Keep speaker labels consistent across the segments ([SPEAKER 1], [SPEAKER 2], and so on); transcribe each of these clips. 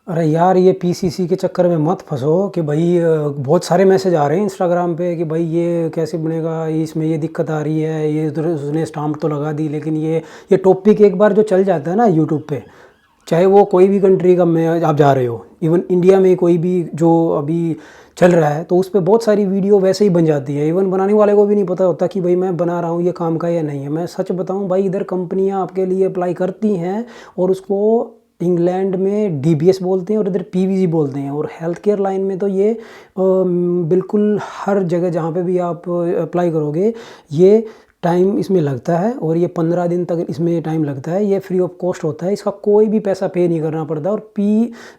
[SPEAKER 1] अरे यार, ये पीसीसी के चक्कर में मत फंसो कि भाई बहुत सारे मैसेज आ रहे हैं इंस्टाग्राम पे कि भाई ये कैसे बनेगा, इसमें ये दिक्कत आ रही है, ये उसने स्टाम्प तो लगा दी, लेकिन ये टॉपिक एक बार जो चल जाता है ना यूट्यूब पे, चाहे वो कोई भी कंट्री का में आप जा रहे हो, इवन इंडिया में कोई भी जो अभी चल रहा है, तो उस पर बहुत सारी वीडियो वैसे ही बन जाती है। इवन बनाने वाले को भी नहीं पता होता कि भाई मैं बना रहा हूँ ये काम का या नहीं है। मैं सच बताऊँ भाई, इधर कंपनियाँ आपके लिए अप्लाई करती हैं और उसको इंग्लैंड में डीबीएस बोलते हैं और इधर पीवीजी बोलते हैं। और हेल्थ केयर लाइन में तो ये बिल्कुल हर जगह जहाँ पे भी आप अप्लाई करोगे, ये टाइम इसमें लगता है और ये 15 दिन तक इसमें टाइम लगता है। ये फ्री ऑफ कॉस्ट होता है, इसका कोई भी पैसा पे नहीं करना पड़ता। और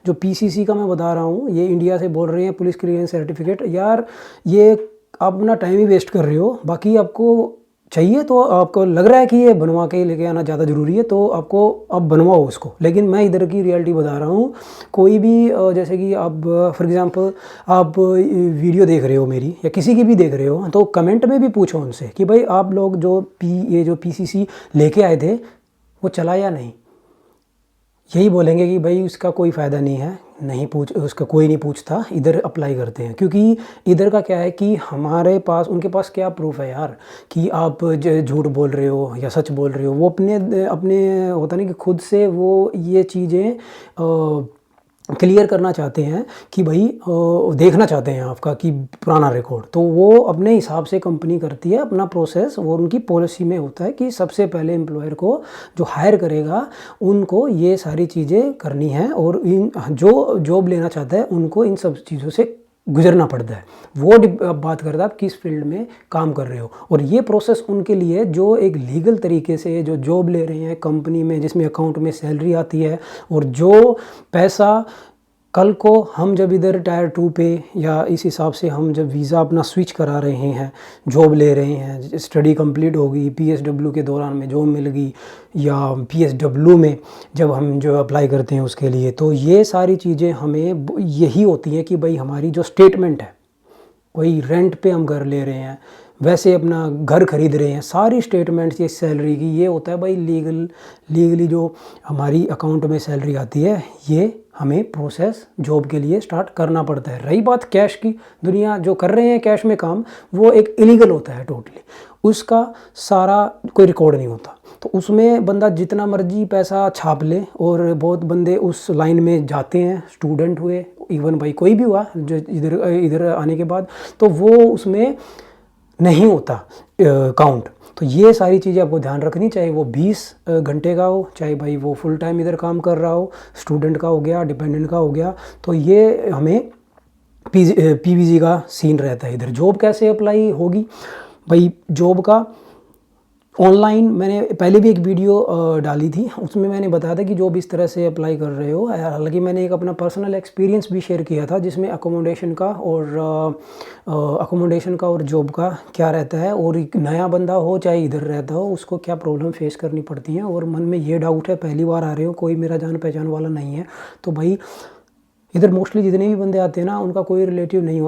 [SPEAKER 1] जो पीसीसी का मैं बता रहा हूँ, ये इंडिया से बोल रहे हैं, पुलिस क्लियरेंस सर्टिफिकेट। यार ये आप अपना टाइम ही वेस्ट कर रहे हो। बाकी आपको चाहिए तो आपको लग रहा है कि ये बनवा के लेके आना ज़्यादा ज़रूरी है, तो आपको अब बनवाओ उसको। लेकिन मैं इधर की रियलिटी बता रहा हूँ। कोई भी जैसे कि आप फॉर एग्जांपल आप वीडियो देख रहे हो मेरी या किसी की भी देख रहे हो, तो कमेंट में भी पूछो उनसे कि भाई आप लोग ये जो पीसीसी लेके आए थे वो चला या नहीं। यही बोलेंगे कि भाई उसका कोई फ़ायदा नहीं है, नहीं पूछ, उसका कोई नहीं पूछता, इधर अप्लाई करते हैं। क्योंकि इधर का क्या है कि हमारे पास, उनके पास क्या प्रूफ है यार कि आप झूठ बोल रहे हो या सच बोल रहे हो। वो अपने अपने होता नहीं कि खुद से वो ये चीज़ें क्लियर करना चाहते हैं कि भाई देखना चाहते हैं आपका कि पुराना रिकॉर्ड। तो वो अपने हिसाब से कंपनी करती है अपना प्रोसेस, और उनकी पॉलिसी में होता है कि सबसे पहले एम्प्लॉयर को जो हायर करेगा उनको ये सारी चीज़ें करनी है, और इन जो जॉब लेना चाहता है उनको इन सब चीज़ों से गुजरना पड़ता है। वो अब बात करता है आप किस फील्ड में काम कर रहे हो। और ये प्रोसेस उनके लिए जो एक लीगल तरीके से जो जॉब ले रहे हैं कंपनी में, जिसमें अकाउंट में सैलरी आती है, और जो पैसा कल को हम जब इधर टायर 2 पे या इस हिसाब से हम जब वीज़ा अपना स्विच करा रहे हैं, जॉब ले रहे हैं, स्टडी कंप्लीट होगी, पीएसडब्ल्यू के दौरान में जॉब मिल गई, या पीएसडब्ल्यू में जब हम जो अप्लाई करते हैं उसके लिए, तो ये सारी चीज़ें हमें यही होती हैं कि भाई हमारी जो स्टेटमेंट है, कोई रेंट पे हम घर ले रहे हैं, वैसे अपना घर खरीद रहे हैं, सारी स्टेटमेंट्स ये सैलरी की, ये होता है भाई लीगली जो हमारी अकाउंट में सैलरी आती है, ये हमें प्रोसेस जॉब के लिए स्टार्ट करना पड़ता है। रही बात कैश की, दुनिया जो कर रहे हैं कैश में काम, वो एक इलीगल होता है टोटली, उसका सारा कोई रिकॉर्ड नहीं होता। तो उसमें बंदा जितना मर्जी पैसा छाप ले, और बहुत बंदे उस लाइन में जाते हैं, स्टूडेंट हुए, इवन भाई कोई भी हुआ जो इधर आने के बाद, तो वो उसमें नहीं होता काउंट। तो ये सारी चीज़ें आपको ध्यान रखनी, चाहे वो 20 घंटे का हो, चाहे भाई वो फुल टाइम इधर काम कर रहा हो, स्टूडेंट का हो गया, डिपेंडेंट का हो गया। तो ये हमें पीवीजी का सीन रहता है। इधर जॉब कैसे अप्लाई होगी भाई, जॉब का ऑनलाइन मैंने पहले भी एक वीडियो डाली थी, उसमें मैंने बताया था कि जॉब इस तरह से अप्लाई कर रहे हो। हालांकि मैंने एक अपना पर्सनल एक्सपीरियंस भी शेयर किया था, जिसमें अकोमोडेशन का और जॉब का क्या रहता है, और एक नया बंदा हो चाहे इधर रहता हो उसको क्या प्रॉब्लम फेस करनी पड़ती हैं। और मन में ये डाउट है, पहली बार आ रहे हो, कोई मेरा जान पहचान वाला नहीं है, तो भाई इधर मोस्टली जितने भी बंदे आते हैं ना, उनका कोई रिलेटिव नहीं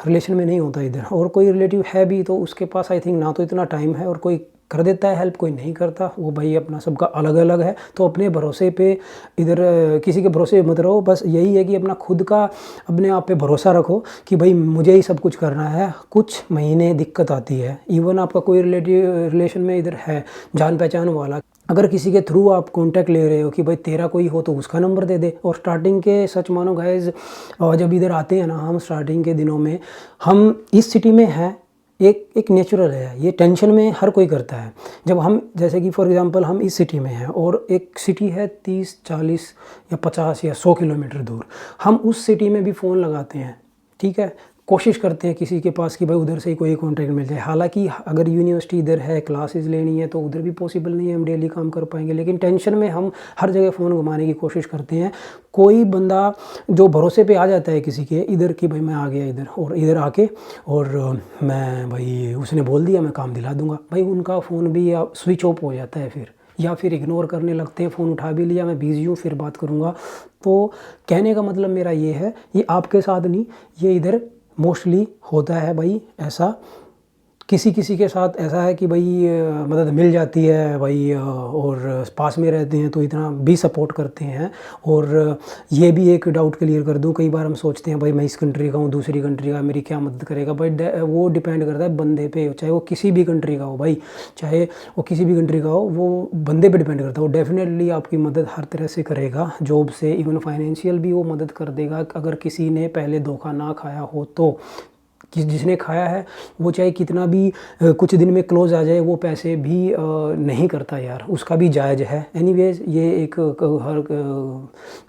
[SPEAKER 1] रिलेशन में नहीं होता इधर, और कोई रिलेटिव है भी तो उसके पास आई थिंक ना तो इतना टाइम है, और कोई कर देता है हेल्प, कोई नहीं करता, वो भाई अपना सबका अलग अलग है। तो अपने भरोसे पे इधर किसी के भरोसे मत रहो। बस यही है कि अपना खुद का अपने आप पे भरोसा रखो कि भाई मुझे ही सब कुछ करना है। कुछ महीने दिक्कत आती है, इवन आपका कोई रिलेशन में इधर है जान पहचान वाला, अगर किसी के थ्रू आप कांटेक्ट ले रहे हो कि भाई तेरा कोई हो तो उसका नंबर दे दे। और स्टार्टिंग के सच मानो गाइज, जब इधर आते हैं ना हम, स्टार्टिंग के दिनों में हम इस सिटी में हैं, एक नेचुरल है, ये टेंशन में हर कोई करता है। जब हम जैसे कि फॉर एग्जांपल हम इस सिटी में हैं और एक सिटी है 30, 40 या 50 या 100 किलोमीटर दूर, हम उस सिटी में भी फ़ोन लगाते हैं, ठीक है, कोशिश करते हैं किसी के पास कि भाई उधर से ही कोई कॉन्टैक्ट मिल जाए। हालांकि अगर यूनिवर्सिटी इधर है, क्लासेस लेनी है, तो उधर भी पॉसिबल नहीं है, हम डेली काम कर पाएंगे, लेकिन टेंशन में हम हर जगह फ़ोन घुमाने की कोशिश करते हैं। कोई बंदा जो भरोसे पे आ जाता है किसी के इधर कि भाई मैं आ गया इधर, और इधर आके और मैं भाई उसने बोल दिया मैं काम दिला दूंगा, भाई उनका फ़ोन भी स्विच ऑफ हो जाता है फिर, या फिर इग्नोर करने लगते हैं, फ़ोन उठा भी लिया मैं बिज़ी हूँ फिर बात करूँगा। तो कहने का मतलब मेरा ये है, ये आपके साथ नहीं, ये इधर मोस्टली होता है भाई ऐसा किसी किसी के साथ ऐसा है कि भाई मदद मिल जाती है भाई, और पास में रहते हैं तो इतना भी सपोर्ट करते हैं। और ये भी एक डाउट क्लियर कर दूं, कई बार हम सोचते हैं भाई मैं इस कंट्री का हूँ, दूसरी कंट्री का, मेरी क्या मदद करेगा भाई। वो डिपेंड करता है बंदे पे, चाहे वो किसी भी कंट्री का हो भाई, चाहे वो किसी भी कंट्री का हो, वो बंदे पे डिपेंड करता है। वो डेफिनेटली आपकी मदद हर तरह से करेगा, जॉब से, इवन फाइनेंशियल भी वो मदद कर देगा अगर किसी ने पहले धोखा ना खाया हो तो। कि जिसने खाया है वो चाहे कितना भी कुछ दिन में क्लोज आ जाए, वो पैसे भी नहीं करता यार, उसका भी जायज़ है। एनीवेज ये एक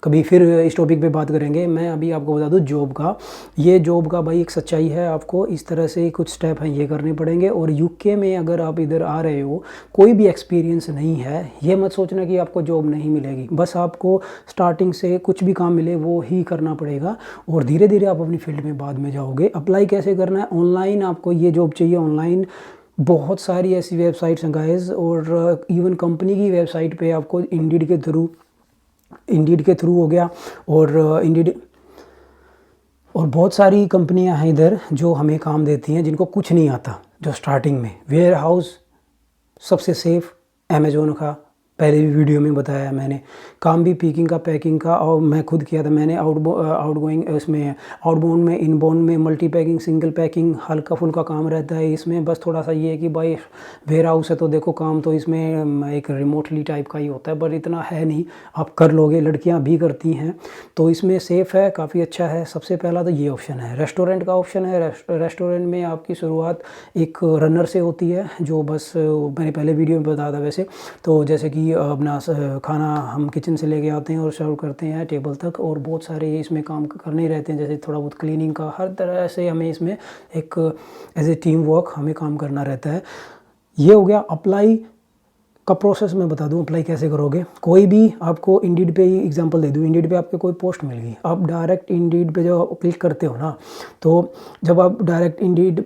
[SPEAKER 1] कभी फिर इस टॉपिक पे बात करेंगे। मैं अभी आपको बता दूं जॉब का, ये जॉब का भाई एक सच्चाई है, आपको इस तरह से कुछ स्टेप हैं ये करने पड़ेंगे। और यूके में अगर आप इधर आ रहे हो, कोई भी एक्सपीरियंस नहीं है, ये मत सोचना कि आपको जॉब नहीं मिलेगी। बस आपको स्टार्टिंग से कुछ भी काम मिले वो ही करना पड़ेगा, और धीरे धीरे आप अपनी फील्ड में बाद में जाओगे। अप्लाई कैसे करना है? ऑनलाइन आपको ये जॉब चाहिए, ऑनलाइन बहुत सारी ऐसी वेबसाइट्स हैं गाइस, और इवन कंपनी की वेबसाइट पे आपको इंडीड के थ्रू हो गया, और इंडीड और बहुत सारी कंपनियां हैं इधर जो हमें काम देती हैं जिनको कुछ नहीं आता। जो स्टार्टिंग में वेयर हाउस सबसे सेफ, अमेज़ोन का पहले भी वीडियो में बताया मैंने, काम भी पिकिंग का, पैकिंग का, और मैं खुद किया था मैंने। आउटगोइंग इसमें, आउटबाउंड में, इनबाउंड में, मल्टी पैकिंग, सिंगल पैकिंग, हल्का फुल्का काम रहता है इसमें। बस थोड़ा सा ये है कि भाई वेयर हाउस है तो देखो काम तो इसमें एक रिमोटली टाइप का ही होता है, बट इतना है नहीं, आप कर लोगे, लड़कियां भी करती हैं, तो इसमें सेफ़ है, काफ़ी अच्छा है। सबसे पहला तो ये ऑप्शन है। रेस्टोरेंट का ऑप्शन है। रेस्टोरेंट में आपकी शुरुआत एक रनर से होती है, जो बस मैंने पहले वीडियो में बताया था वैसे, तो जैसे कि अपना खाना हम किचन से लेके आते हैं और सर्व करते हैं टेबल तक, और बहुत सारे इसमें काम करने ही रहते हैं, जैसे थोड़ा बहुत क्लीनिंग का, हर तरह से हमें इसमें एक एज ए टीम वर्क हमें काम करना रहता है। ये हो गया। अप्लाई का प्रोसेस मैं बता दूं, अप्लाई कैसे करोगे। कोई भी आपको इंडीड पे ही एग्जांपल दे दूं, इंडीड पे आपके कोई पोस्ट मिल गई, आप डायरेक्ट इंडीड पे जो क्लिक करते हो ना, तो जब आप इंडीड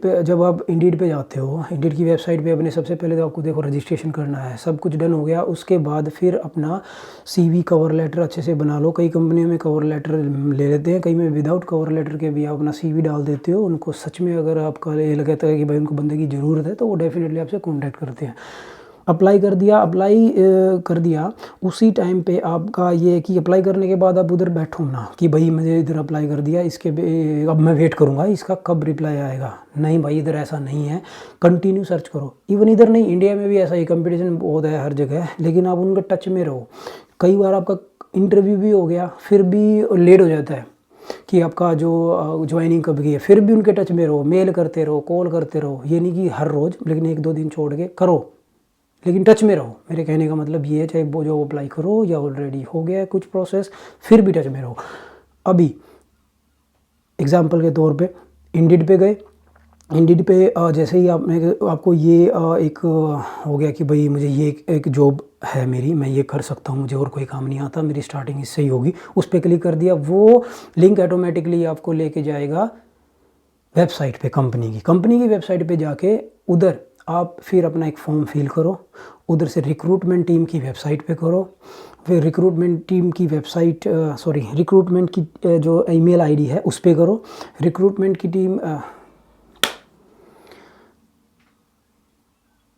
[SPEAKER 1] पे जाते हो, इंडीड की वेबसाइट पे अपने, सबसे पहले तो आपको देखो रजिस्ट्रेशन करना है, सब कुछ डन हो गया। उसके बाद फिर अपना CV कवर लेटर अच्छे से बना लो। कई कंपनियों में कवर लेटर ले लेते हैं, कई में विदाउट कवर लेटर के भी आप अपना CV डाल देते हो। उनको सच में अगर आपका ये लगता है कि भाई उनको बंदे की ज़रूरत है, तो वो डेफिनेटली आपसे कॉन्टैक्ट करते हैं। अप्लाई कर दिया, उसी टाइम पे आपका ये कि अप्लाई करने के बाद आप उधर बैठो ना कि भाई मुझे इधर अप्लाई कर दिया, अब मैं वेट करूँगा इसका कब रिप्लाई आएगा। नहीं भाई, इधर ऐसा नहीं है, कंटिन्यू सर्च करो। इवन इधर नहीं, इंडिया में भी ऐसा ही कंपटीशन बहुत है हर जगह, लेकिन आप उनके टच में रहो। कई बार आपका इंटरव्यू भी हो गया, फिर भी लेट हो जाता है कि आपका जो ज्वाइनिंग कब की है, फिर भी उनके टच में रहो, मेल करते रहो, कॉल करते रहो। ये नहीं कि हर रोज़, लेकिन 1-2 दिन छोड़ के करो, लेकिन टच में रहो। मेरे कहने का मतलब ये है, चाहे वो जो अप्लाई करो या ऑलरेडी हो गया है कुछ प्रोसेस, फिर भी टच में रहो। अभी एग्जांपल के तौर पे इंडीड पे गए, इंडीड पे जैसे ही आपको ये एक हो गया कि भाई मुझे ये एक जॉब है मेरी, मैं ये कर सकता हूँ, मुझे और कोई काम नहीं आता, मेरी स्टार्टिंग इससे ही होगी, उस पर क्लिक कर दिया। वो लिंक ऑटोमेटिकली आपको लेके जाएगा वेबसाइट पे, कंपनी की वेबसाइट पे जाके उधर आप फिर अपना एक फॉर्म फिल करो, उधर से रिक्रूटमेंट टीम की वेबसाइट पे करो, फिर रिक्रूटमेंट की जो ईमेल आईडी है उस पे करो। रिक्रूटमेंट की टीम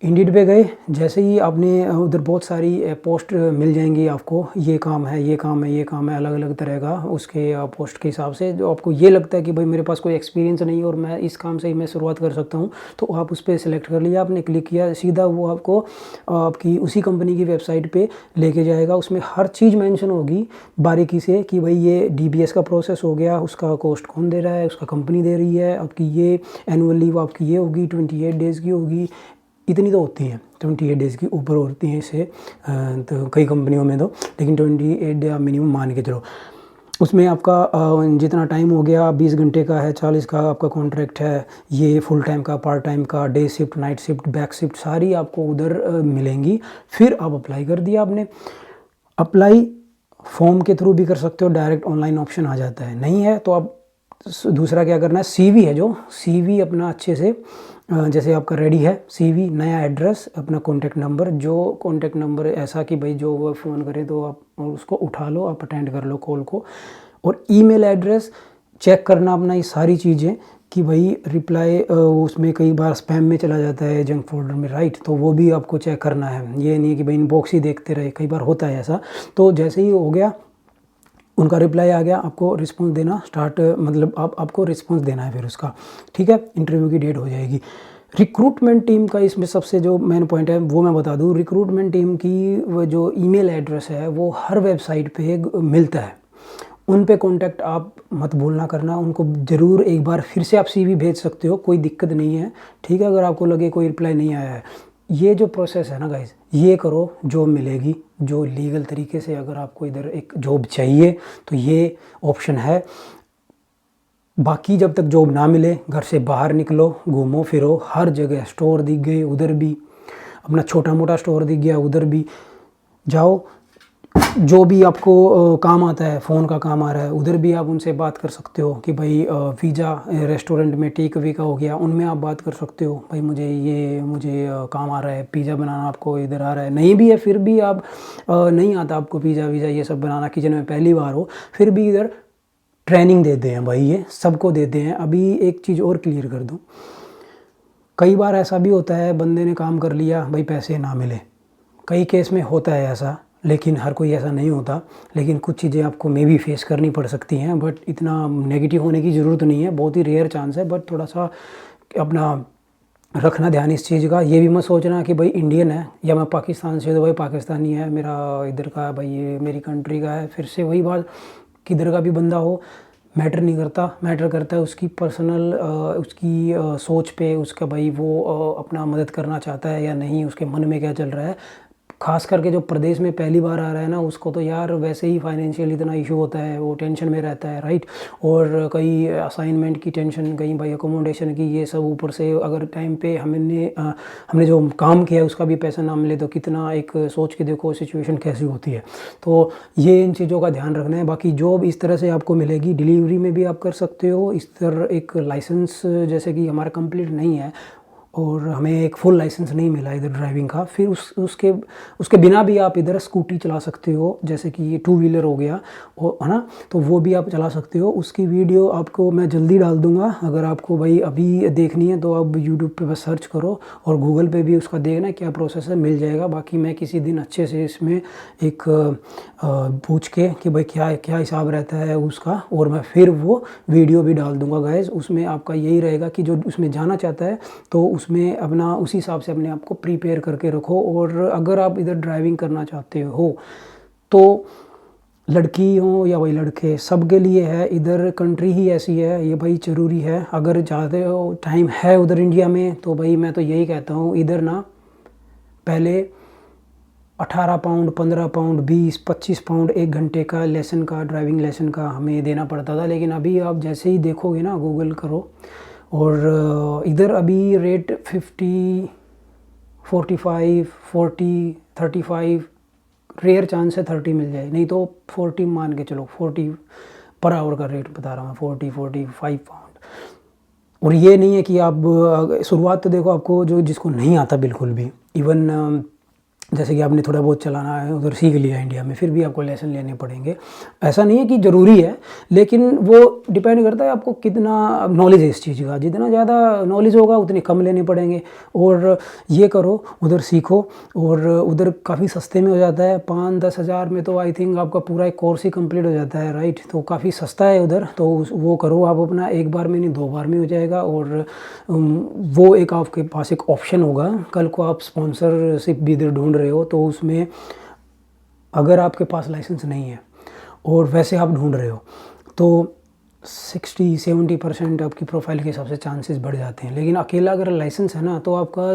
[SPEAKER 1] इंडीड पे गए, जैसे ही आपने उधर बहुत सारी पोस्ट मिल जाएंगी आपको, ये काम है, ये काम है, ये काम है, अलग अलग तरह का, उसके पोस्ट के हिसाब से जो आपको ये लगता है कि भाई मेरे पास कोई एक्सपीरियंस नहीं और मैं इस काम से ही मैं शुरुआत कर सकता हूँ, तो आप उस पर सिलेक्ट कर लिया, आपने क्लिक किया, सीधा वो आपको आपकी उसी कंपनी की वेबसाइट पर लेके जाएगा। उसमें हर चीज़ मैंशन होगी बारीकी से कि भाई ये DBS का प्रोसेस हो गया, उसका कॉस्ट कौन दे रहा है, उसका कंपनी दे रही है, आपकी ये एनुअल लीव आपकी ये होगी, 28 डेज़ की होगी, इतनी तो होती हैं, 28 डेज़ की ऊपर होती हैं इससे तो कई कंपनियों में तो, लेकिन 28 डे आप मिनिमम मान के चलो। उसमें आपका जितना टाइम हो गया, 20 घंटे का है, 40 का आपका कॉन्ट्रैक्ट है, ये फुल टाइम का, पार्ट टाइम का, day shift, night shift, back shift, सारी आपको उधर मिलेंगी। फिर आप अप्लाई कर दिया आपने। अप्लाई फॉर्म के थ्रू भी कर सकते हो, डायरेक्ट ऑनलाइन ऑप्शन आ जाता है, नहीं है तो आप दूसरा क्या करना है, CV है जो CV अपना अच्छे से जैसे आपका रेडी है CV, नया एड्रेस, अपना कॉन्टैक्ट नंबर, जो कॉन्टैक्ट नंबर ऐसा कि भाई जो वो फ़ोन करे तो आप उसको उठा लो, आप अटेंड कर लो कॉल को, और ईमेल एड्रेस चेक करना अपना, ये सारी चीज़ें कि भाई रिप्लाई उसमें कई बार स्पैम में चला जाता है, जंक फोल्डर में, राइट। तो वो भी आपको चेक करना है, ये नहीं कि भाई इनबॉक्स ही देखते रहे, कई बार होता है ऐसा। तो जैसे ही हो गया, उनका रिप्लाई आ गया, आपको रिस्पॉन्स देना स्टार्ट, मतलब आपको रिस्पॉन्स देना है फिर उसका, ठीक है। इंटरव्यू की डेट हो जाएगी। रिक्रूटमेंट टीम का इसमें सबसे जो मेन पॉइंट है वो मैं बता दूं, रिक्रूटमेंट टीम की वो जो ईमेल एड्रेस है वो हर वेबसाइट पे मिलता है। उन पे कांटेक्ट आप मत भूलना करना, उनको ज़रूर एक बार फिर से आप सीवी भेज सकते हो, कोई दिक्कत नहीं है, ठीक है। अगर आपको लगे कोई रिप्लाई नहीं आया है, ये जो प्रोसेस है ना गाइस, ये करो, जॉब मिलेगी जो लीगल तरीके से। अगर आपको इधर एक जॉब चाहिए तो ये ऑप्शन है। बाकी जब तक जॉब ना मिले, घर से बाहर निकलो, घूमो फिरो, हर जगह स्टोर दिख गए उधर भी, अपना छोटा मोटा स्टोर दिख गया उधर भी जाओ। जो भी आपको काम आता है, फ़ोन का काम आ रहा है, उधर भी आप उनसे बात कर सकते हो कि भाई वीज़ा, रेस्टोरेंट में टेक अवे का हो गया, उनमें आप बात कर सकते हो, भाई मुझे काम आ रहा है, पिज़्ज़ा बनाना आपको इधर आ रहा है, नहीं भी है फिर भी आप नहीं आता आपको पिज़्ज़ा वीज़ा ये सब बनाना, किचन में पहली बार हो, फिर भी इधर ट्रेनिंग देते हैं भाई, ये सबको देते हैं। अभी एक चीज़ और क्लियर कर दूँ, कई बार ऐसा भी होता है बंदे ने काम कर लिया, भाई पैसे ना मिले, कई केस में होता है ऐसा, लेकिन हर कोई ऐसा नहीं होता। लेकिन कुछ चीज़ें आपको मे भी फेस करनी पड़ सकती हैं, बट इतना नेगेटिव होने की ज़रूरत नहीं है, बहुत ही रेयर चांस है। बट थोड़ा सा अपना रखना ध्यान इस चीज़ का। ये भी मत सोचना कि भाई इंडियन है या मैं पाकिस्तान से, तो भाई पाकिस्तानी है मेरा, इधर का भाई ये मेरी कंट्री का है। फिर से वही बात, किधर का भी बंदा हो, मैटर नहीं करता, मैटर करता है उसकी पर्सनल उसकी सोच पे, उसका भाई वो अपना मदद करना चाहता है या नहीं, उसके मन में क्या चल रहा है। खास करके जो प्रदेश में पहली बार आ रहा है ना, उसको तो यार वैसे ही फाइनेंशियल इतना इशू होता है, वो टेंशन में रहता है, राइट। और कई असाइनमेंट की टेंशन, कहीं भाई अकोमोडेशन की, ये सब ऊपर से अगर टाइम पे हमने जो काम किया है उसका भी पैसा ना मिले तो कितना, एक सोच के देखो सिचुएशन कैसी होती है। तो ये इन चीज़ों का ध्यान रखना है। बाकी जॉब इस तरह से आपको मिलेगी, डिलीवरी में भी आप कर सकते हो इस तरह। एक लाइसेंस जैसे कि हमारा कंप्लीट नहीं है और हमें एक फुल लाइसेंस नहीं मिला इधर ड्राइविंग का, फिर उसके बिना भी आप इधर स्कूटी चला सकते हो, जैसे कि ये टू व्हीलर हो गया, है ना। तो वो भी आप चला सकते हो। उसकी वीडियो आपको मैं जल्दी डाल दूंगा। अगर आपको भाई अभी देखनी है तो आप यूट्यूब पे बस सर्च करो और गूगल पे भी उसका देखना क्या प्रोसेस है, मिल जाएगा। बाकी मैं किसी दिन अच्छे से इसमें एक पूछ के कि भाई क्या क्या हिसाब रहता है उसका, और मैं फिर वो वीडियो भी डाल दूंगा गाइस। उसमें आपका यही रहेगा कि जो उसमें जाना चाहता है तो उसमें अपना उसी हिसाब से अपने आप को प्रिपेयर करके रखो। और अगर आप इधर ड्राइविंग करना चाहते हो तो लड़की हो या भाई लड़के, सब के लिए है। इधर कंट्री ही ऐसी है, ये भाई ज़रूरी है। अगर चाहते हो, टाइम है उधर इंडिया में, तो भाई मैं तो यही कहता हूँ, इधर ना पहले 18 पाउंड, 15 पाउंड, 20-25 पाउंड 1 घंटे का लेसन का, ड्राइविंग लेसन का हमें देना पड़ता था। लेकिन अभी आप जैसे ही देखोगे ना, गूगल करो, और इधर अभी रेट 50, 45, 40, 35, रेयर चांस है 30 मिल जाए, नहीं तो 40 मान के चलो, 40 पर आवर का रेट बता रहा हूँ मैं, 40-45 पाउंड। और ये नहीं है कि आप शुरुआत तो देखो, आपको जो जिसको नहीं आता बिल्कुल भी, इवन जैसे कि आपने थोड़ा बहुत चलाना है उधर सीख लिया इंडिया में, फिर भी आपको लेसन लेने पड़ेंगे। ऐसा नहीं है कि ज़रूरी है, लेकिन वो डिपेंड करता है आपको कितना नॉलेज है इस चीज़ का। जितना ज़्यादा नॉलेज होगा उतने कम लेने पड़ेंगे। और ये करो, उधर सीखो, और उधर काफ़ी सस्ते में हो जाता है। 5-10 हज़ार में तो आई थिंक आपका पूरा एक कोर्स ही कंप्लीट हो जाता है, राइट। तो काफ़ी सस्ता है उधर, तो वो करो आप अपना, एक बार में नहीं 2 बार में हो जाएगा। और वो एक आपके पास एक ऑप्शन होगा, कल को आप स्पॉन्सरशिप भी इधर ढूंढ रहे हो तो उसमें अगर आपके पास लाइसेंस नहीं है और वैसे आप ढूंढ रहे हो तो 60-70% आपकी प्रोफाइल के हिसाब से चांसेस बढ़ जाते हैं। लेकिन अकेला अगर लाइसेंस है ना, तो आपका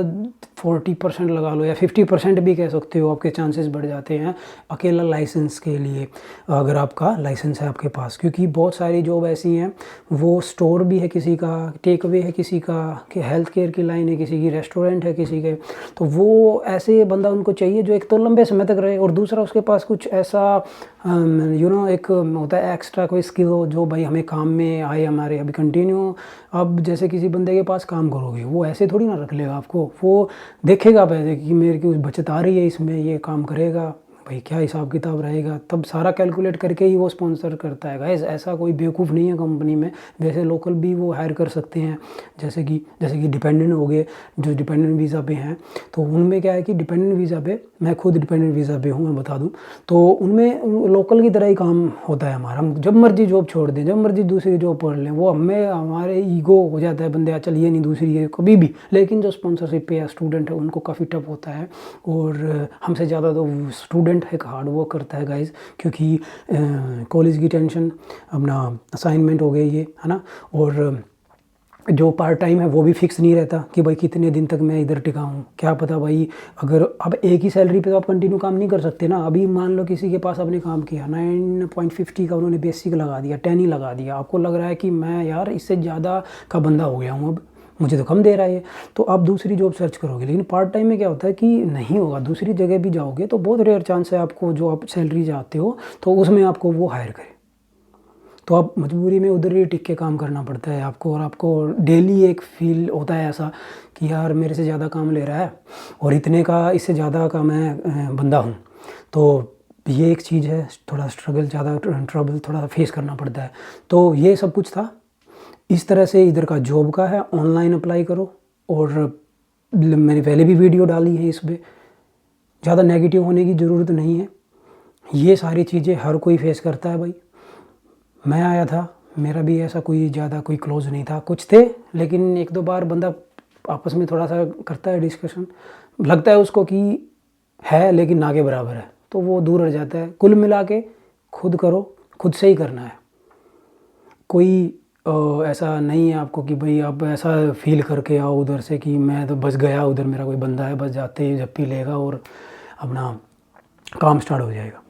[SPEAKER 1] 40% लगा लो या 50% भी कह सकते हो, आपके चांसेस बढ़ जाते हैं अकेला लाइसेंस के लिए, अगर आपका लाइसेंस है आपके पास। क्योंकि बहुत सारी जॉब ऐसी हैं, वो स्टोर भी है किसी का, टेक अवे है किसी का, कि हेल्थ केयर की लाइन है किसी की, रेस्टोरेंट है किसी के। तो वो ऐसे बंदा उनको चाहिए जो एक तो लंबे समय तक रहे, और दूसरा उसके पास कुछ ऐसा एक होता है एक्स्ट्रा कोई स्किल हो जो भाई हमें काम में आए हमारे। अभी कंटिन्यू अब जैसे किसी बंदे के पास काम करोगे, वो ऐसे थोड़ी ना रख लेगा आपको, वो देखेगा पहले कि मेरे की बचत आ रही है इसमें, ये काम करेगा, भाई क्या हिसाब किताब रहेगा, तब सारा कैलकुलेट करके ही वो स्पॉन्सर करता है गाइस। ऐसा कोई बेवकूफ़ नहीं है कंपनी में, वैसे लोकल भी वो हायर कर सकते हैं। जैसे कि डिपेंडेंट हो गए, जो डिपेंडेंट वीज़ा पे हैं, तो उनमें क्या है कि डिपेंडेंट वीज़ा पे, मैं खुद डिपेंडेंट वीज़ा पे हूँ, मैं बता दूँ, तो उनमें लोकल की तरह ही काम होता है हमारा। हम जब मर्जी जॉब छोड़ दें, जब मर्जी दूसरी जॉब पढ़ लें, वो हमें हमारे ईगो हो जाता है बंदे, चल ये नहीं दूसरी है कभी भी। लेकिन जो स्पॉन्सरशिप पे या स्टूडेंट है उनको काफ़ी टफ होता है, और हमसे ज़्यादा तो स्टूडेंट एक हार्ड वर्क करता है गाइज, क्योंकि कॉलेज की टेंशन, अपना असाइनमेंट हो गई ये, है ना, और जो पार्ट टाइम है वो भी फिक्स नहीं रहता कि भाई कितने दिन तक मैं इधर टिका हूँ, क्या पता भाई। अगर अब एक ही सैलरी पे तो आप कंटिन्यू काम नहीं कर सकते ना। अभी मान लो किसी के पास आपने काम किया 9.50 का, उन्होंने बेसिक लगा दिया, 10 ही लगा दिया, आपको लग रहा है कि मैं यार इससे ज़्यादा का बंदा हो गया हूँ, अब मुझे तो कम दे रहा है, तो आप दूसरी जॉब सर्च करोगे। लेकिन पार्ट टाइम में क्या होता है कि नहीं होगा, दूसरी जगह भी जाओगे तो बहुत रेयर चांस है आपको, जो आप सैलरी चाहते हो तो उसमें आपको वो हायर करे, तो आप मजबूरी में उधर ही टिक के काम करना पड़ता है आपको। और आपको डेली एक फील होता है ऐसा कि यार मेरे से ज़्यादा काम ले रहा है, और इतने का, इससे ज़्यादा का मैं बंदा हूँ। तो ये एक चीज़ है, थोड़ा स्ट्रगल, ज़्यादा ट्रबल थोड़ा फेस करना पड़ता है। तो ये सब कुछ था। इस तरह से इधर का जॉब का है, ऑनलाइन अप्लाई करो। और मैंने पहले भी वीडियो डाली है इस पर, ज़्यादा नेगेटिव होने की ज़रूरत नहीं है। ये सारी चीज़ें हर कोई फेस करता है भाई। मैं आया था, मेरा भी ऐसा कोई ज़्यादा कोई क्लोज नहीं था, कुछ थे, लेकिन एक दो बार बंदा आपस में थोड़ा सा करता है डिस्कशन, लगता है उसको कि है लेकिन ना के बराबर है, तो वो दूर रह जाता है। कुल मिला के खुद करो, खुद से ही करना है। कोई ऐसा नहीं है आपको कि भाई आप ऐसा फील करके आओ उधर से कि मैं तो बस गया, उधर मेरा कोई बंदा है, बस जाते ही झप्पी लेगा और अपना काम स्टार्ट हो जाएगा।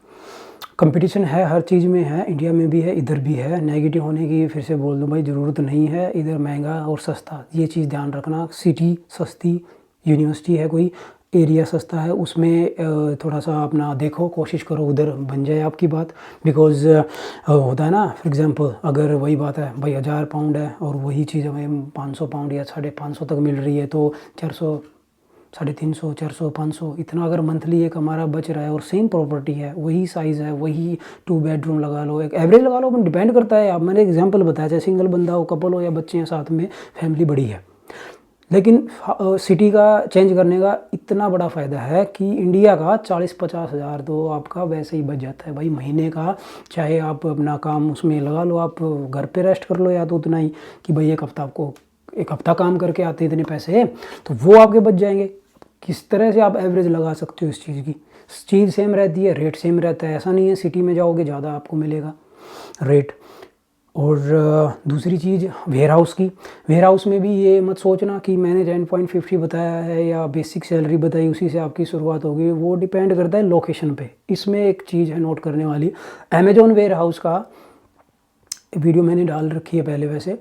[SPEAKER 1] कंपटीशन है, हर चीज़ में है, इंडिया में भी है, इधर भी है। नेगेटिव होने की फिर से बोल दूं भाई ज़रूरत नहीं है। इधर महंगा और सस्ता, ये चीज़ ध्यान रखना। सिटी सस्ती, यूनिवर्सिटी है कोई, एरिया सस्ता है, उसमें थोड़ा सा अपना देखो, कोशिश करो उधर बन जाए आपकी बात। बिकॉज़ होता है ना, फॉर एग्जांपल अगर वही बात है भाई 1000 पाउंड है और वही चीज़ हमें 500 पाउंड या 550 तक मिल रही है, तो 400, 350, 400, 500 इतना अगर मंथली एक हमारा बच रहा है, और सेम प्रॉपर्टी है, वही साइज़ है, वही 2 बेडरूम लगा लो, एक एवरेज लगा लो, अपन डिपेंड करता है। अब मैंने एग्जांपल बताया, चाहे सिंगल बंदा हो, कपल हो या बच्चे हैं साथ में, फैमिली बड़ी है। लेकिन सिटी का चेंज करने का इतना बड़ा फ़ायदा है कि इंडिया का 40-50 हज़ार तो आपका वैसे ही बच जाता है भाई महीने का। चाहे आप अपना काम उसमें लगा लो, आप घर पे रेस्ट कर लो, या तो उतना ही कि भाई एक हफ्ता काम करके आते इतने पैसे, तो वो आपके बच जाएंगे। किस तरह से आप एवरेज लगा सकते हो इस चीज़ की? चीज़ सेम रहती है, रेट सेम रहता है, ऐसा नहीं है सिटी में जाओगे ज़्यादा आपको मिलेगा रेट। और दूसरी चीज़ वेयर हाउस की, वेयर हाउस में भी ये मत सोचना कि मैंने 10.50 बताया है या बेसिक सैलरी बताई उसी से आपकी शुरुआत होगी, वो डिपेंड करता है लोकेशन पे। इसमें एक चीज़ है नोट करने वाली, अमेजोन वेयर हाउस का वीडियो मैंने डाल रखी है पहले वैसे।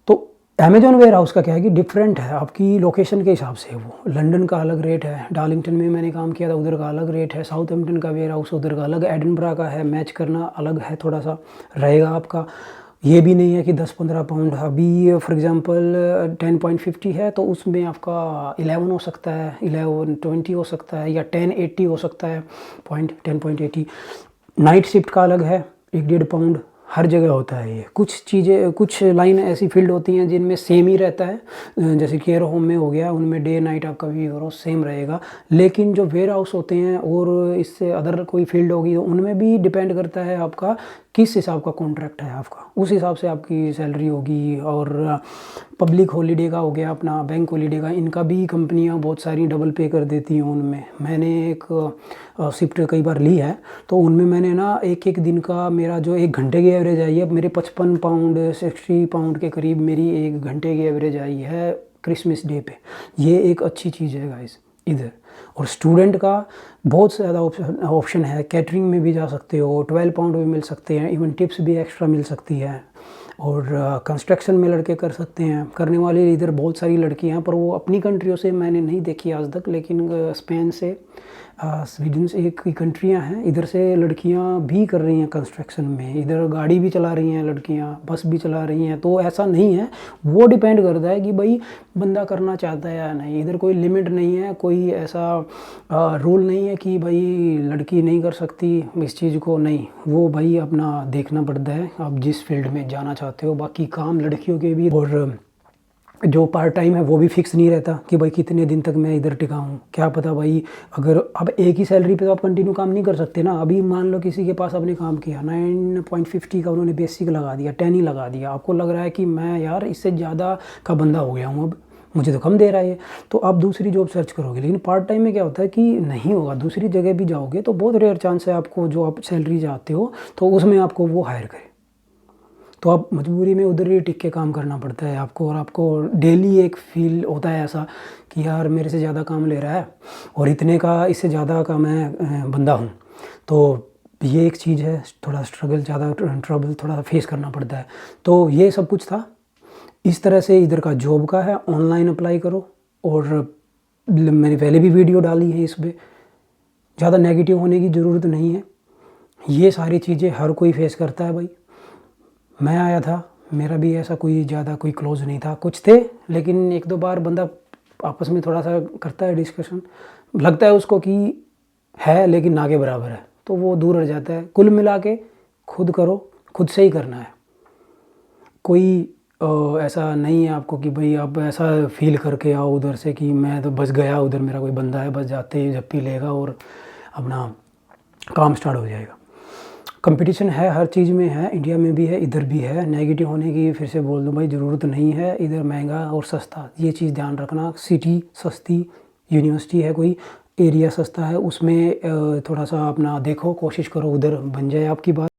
[SPEAKER 1] तो अमेजोन वेयर हाउस का क्या है कि डिफरेंट है आपकी लोकेशन के हिसाब से। वो लंदन का अलग रेट है, डार्लिंगटन में मैंने काम किया था उधर का अलग रेट है, साउथहैम्पटन का वेयर हाउस उधर का अलग, एडिनबरा का है, मैच करना अलग है, थोड़ा सा रहेगा आपका। ये भी नहीं है कि 10-15 पाउंड, अभी फॉर एग्जांपल 10.50 है तो उसमें आपका 11 हो सकता है, 11.20 हो सकता है, या 10.80 हो सकता है, 10.80। नाइट शिफ्ट का अलग है, 1-1.5 पाउंड, हर जगह होता है ये। कुछ चीज़ें, कुछ लाइन ऐसी फील्ड होती हैं जिनमें सेम ही रहता है, जैसे केयर होम में हो गया, उनमें डे नाइट आपका भी सेम रहेगा। लेकिन जो वेयर हाउस होते हैं और इससे अदर कोई फील्ड होगी, तो उनमें भी डिपेंड करता है आपका किस हिसाब का कॉन्ट्रैक्ट है आपका, उस हिसाब से आपकी सैलरी होगी। और पब्लिक हॉलीडे का हो गया, अपना बैंक हॉलीडे का, इनका भी कंपनियां बहुत सारी डबल पे कर देती हैं उनमें। मैंने एक शिफ्ट कई बार ली है, तो उनमें मैंने ना एक दिन का, मेरा जो 1 घंटे की एवरेज आई है, अब मेरे 55 पाउंड 60 पाउंड के करीब मेरी 1 घंटे की एवरेज आई है क्रिसमस डे पे। ये एक अच्छी चीज़ है गाइस इधर। और स्टूडेंट का बहुत ज़्यादा ऑप्शन है, कैटरिंग में भी जा सकते हो, 12 पाउंड भी मिल सकते हैं, इवन टिप्स भी एक्स्ट्रा मिल सकती है। और कंस्ट्रक्शन में लड़के कर सकते हैं, करने वाली इधर बहुत सारी लड़कियां हैं, पर वो अपनी कंट्रियों से मैंने नहीं देखी आज तक, लेकिन स्पेन से, स्वीडन से एक कंट्रियां हैं, इधर से लड़कियां भी कर रही हैं कंस्ट्रक्शन में। इधर गाड़ी भी चला रही हैं लड़कियां, बस भी चला रही हैं। तो ऐसा नहीं है, वो डिपेंड करता है कि भाई बंदा करना चाहता है या नहीं। इधर कोई लिमिट नहीं है, कोई ऐसा रूल नहीं है कि भाई लड़की नहीं कर सकती इस चीज़ को, नहीं, वो भाई अपना देखना पड़ता है आप जिस फील्ड में जाना चाहते हो। बाकी काम लड़कियों के भी, और जो पार्ट टाइम है वो भी फिक्स नहीं रहता कि भाई कितने दिन तक मैं इधर टिका हूँ, क्या पता भाई अगर अब एक ही सैलरी पे तो आप कंटिन्यू काम नहीं कर सकते ना। अभी मान लो किसी के पास आपने काम किया 9.50 का उन्होंने बेसिक लगा दिया, 10 ही लगा दिया, आपको लग रहा है कि मैं यार इससे ज़्यादा का बंदा हो गया हूँ, अब मुझे तो कम दे रहा है ये, तो आप दूसरी जॉब सर्च करोगे। लेकिन पार्ट टाइम में क्या होता है कि नहीं होगा, दूसरी जगह भी जाओगे तो बहुत रेयर चांस है आपको जो आप सैलरी चाहते हो तो उसमें आपको वो हायर करे, तो आप मजबूरी में उधर ही टिक के काम करना पड़ता है आपको। और आपको डेली एक फील होता है ऐसा कि यार मेरे से ज़्यादा काम ले रहा है और इतने का इससे ज़्यादा का मैं बंदा हूँ। तो ये एक चीज़ है, थोड़ा स्ट्रगल, ज़्यादा ट्रबल थोड़ा फेस करना पड़ता है। तो ये सब कुछ था, इस तरह से इधर का जॉब का है, ऑनलाइन अप्लाई करो। और मैंने पहले भी वीडियो डाली है इस पर, ज़्यादा नेगेटिव होने की ज़रूरत नहीं है, ये सारी चीज़ें हर कोई फेस करता है भाई। मैं आया था, मेरा भी ऐसा कोई ज़्यादा कोई क्लोज नहीं था, कुछ थे लेकिन एक दो बार बंदा आपस में थोड़ा सा करता है डिस्कशन, लगता है उसको कि है लेकिन ना के बराबर है, तो वो दूर रह जाता है। कुल मिला के खुद करो, खुद से ही करना है, कोई ऐसा नहीं है आपको कि भाई आप ऐसा फील करके आओ उधर से कि मैं तो बस गया उधर, मेरा कोई बंदा है, बस जाते ही झप्पी लेगा और अपना काम स्टार्ट हो जाएगा। कंपटीशन है, हर चीज़ में है, इंडिया में भी है, इधर भी है। नेगेटिव होने की फिर से बोल दूं भाई ज़रूरत नहीं है, इधर महंगा और सस्ता, ये चीज़ ध्यान रखना। सिटी सस्ती, यूनिवर्सिटी है कोई, एरिया सस्ता है, उसमें थोड़ा सा अपना देखो, कोशिश करो उधर बन जाए आपकी बात।